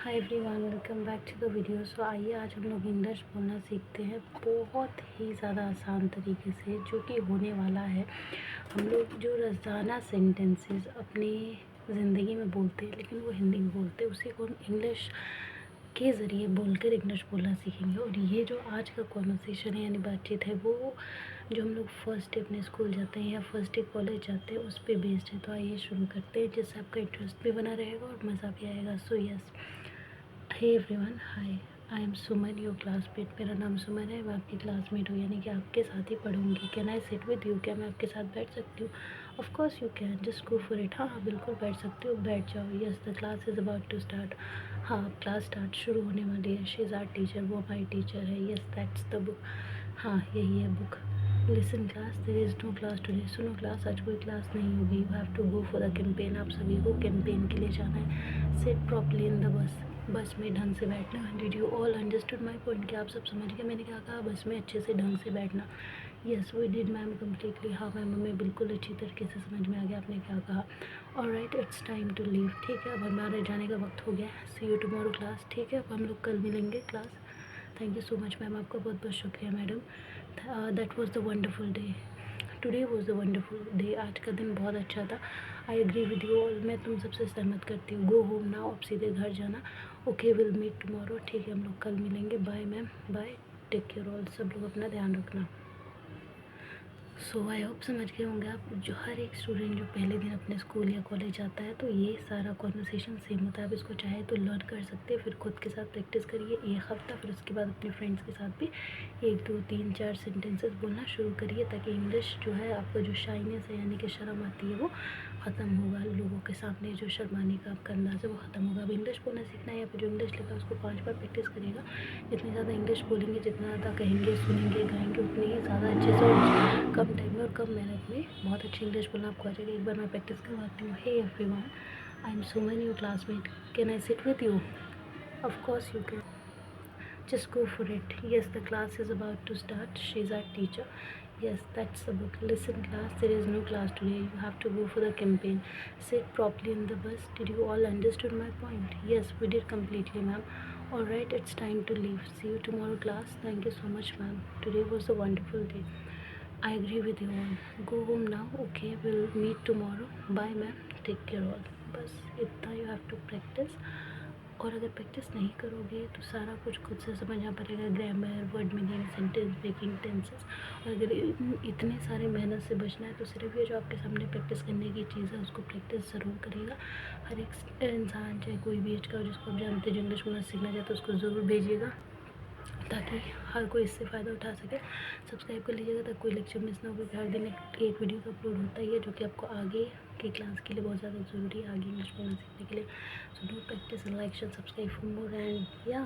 Hi everyone, welcome back to the video. So आइए आज हम लोग इंग्लिश बोलना सीखते हैं बहुत ही ज़्यादा आसान तरीके से, जो कि होने वाला है। हम लोग जो रोज़ाना सेंटेंसेस अपनी ज़िंदगी में बोलते हैं लेकिन वो हिंदी में बोलते हैं, उसी को हम इंग्लिश के ज़रिए बोलकर इंग्लिश बोलना सीखेंगे। और ये जो आज का कॉन्वर्सेशन है यानी बातचीत है, वो जो हम लोग फर्स्ट डे अपने स्कूल जाते हैं या फर्स्ट डे कॉलेज जाते हैं उस पर बेस्ड है। तो आइए शुरू करते हैं, जिससे आपका इंटरेस्ट भी बना रहेगा और मज़ा भी आएगा। So yes, hey everyone, hi, I am Suman, your classmate. मेरा नाम सुमन है, मैं आपकी क्लासमेट हूँ, यानी कि आपके साथ ही पढ़ूंगी। Can I sit with you? क्या मैं आपके साथ बैठ सकती हूँ? Of course you can, just go for it. हाँ हाँ, बिल्कुल बैठ सकते हो, बैठ जाओ। Yes, the class is about to start. हाँ, क्लास स्टार्ट शुरू होने वाली है। शी इज़ आवर टीचर, वो हमारी टीचर है। Yes, that's the book. हाँ, यही है book. Listen class, there is no class today. सुनो क्लास, आज कोई क्लास नहीं होगी। You have to go for the campaign. आप सभी को कैंपेन के लिए जाना है। Seat properly in the bus. बस में ढंग से बैठना। Did you all understood my point? क्या आप सब समझ गए मैंने क्या कहा? बस में अच्छे से ढंग से बैठना। Yes we did ma'am, completely. हाँ मैम, हमें बिल्कुल अच्छी तरीके से समझ में आ गया आपने क्या कहा। Alright, it's time to leave. ठीक है, अब हमारे जाने का वक्त हो गया। See you tomorrow class. ठीक है, अब हम लोग कल मिलेंगे class. Thank you so much ma'am, आपका बहुत बहुत शुक्रिया madam. That was the wonderful day. Today was the wonderful day. आज का दिन बहुत अच्छा था। I agree with you all, मैं तुम सबसे सहमत करती हूँ। गो होम नाउ, अब सीधे घर जाना। Okay, will meet tomorrow. ठीक है, हम लोग कल मिलेंगे। Bye ma'am, bye. Take care all. सब लोग अपना ध्यान रखना। सो आई होप समझ गए होंगे आप। जो हर एक स्टूडेंट जो पहले दिन अपने स्कूल या कॉलेज जाता है, तो ये सारा कॉन्वर्सेशन सेम होता है। आप इसको चाहे तो लर्न कर सकते हैं, फिर खुद के साथ प्रैक्टिस करिए एक हफ़्ता, फिर उसके बाद अपने फ्रेंड्स के साथ भी 1 2 3 4 सेंटेंसेस बोलना शुरू करिए, ताकि इंग्लिश जो है, आपका जो शाइनेस है यानी कि शर्म आती है, वो ख़त्म होगा। लोगों के सामने जो शर्माने का आपका अंदाज़ है वो ख़त्म होगा। अब इंग्लिश बोलना सीखना है, या फिर जो इंग्लिश लिखा है उसको 5 बार प्रैक्टिस करिएगा। जितनी ज़्यादा इंग्लिश बोलेंगे, जितना ज़्यादा कहेंगे, सुनेंगे, गाएंगे, उतनी ही ज़्यादा अच्छे से और कम टाइम में और कम मेहनत में बहुत अच्छी इंग्लिश बोलना आपको आ जाएगी। एक बार मैं प्रैक्टिस करवाती हूँ। Hey everyone, I am Suman, your classmate. Can I sit with you? Of course you can, just go for it. Yes, the class is about to start. She's our teacher. Yes, that's the book. Listen class, there is no class today. You have to go for the campaign. Sit properly in the bus. Did you all understood my point? Yes, we did completely, ma'am. Alright, it's time to leave. See you tomorrow class. Thank you so much, ma'am. Today was a wonderful day. I agree with you all. Go home now. Okay, we'll meet tomorrow. Bye ma'am. Take care all. बस इतना you have to practice। और अगर practice नहीं करोगे तो सारा कुछ खुद से समझना पड़ेगा। Grammar, word meaning, sentence breaking, tenses. और अगर इतने सारे मेहनत से बचना है तो सिर्फ ये जो आपके सामने प्रैक्टिस करने की चीज़ है उसको प्रैक्टिस ज़रूर करिएगा। हर एक इंसान, चाहे कोई भी एज का हो, जिसको आप जानते हैं जो इंग्लिश बोलना सीखना चाहते हैं, उसको ज़रूर भेजिएगा, ताकि हर कोई इससे फ़ायदा उठा सके। सब्सक्राइब कर लीजिएगा ताकि कोई लेक्चर मिस ना हो, क्योंकि हर दिन एक वीडियो तो अपलोड होता ही है, जो कि आपको आगे की क्लास के लिए बहुत ज़्यादा ज़रूरी है, आगे इंग्लिश बोलना सीखने के लिए। So do practice, like, share, subscribe for more and या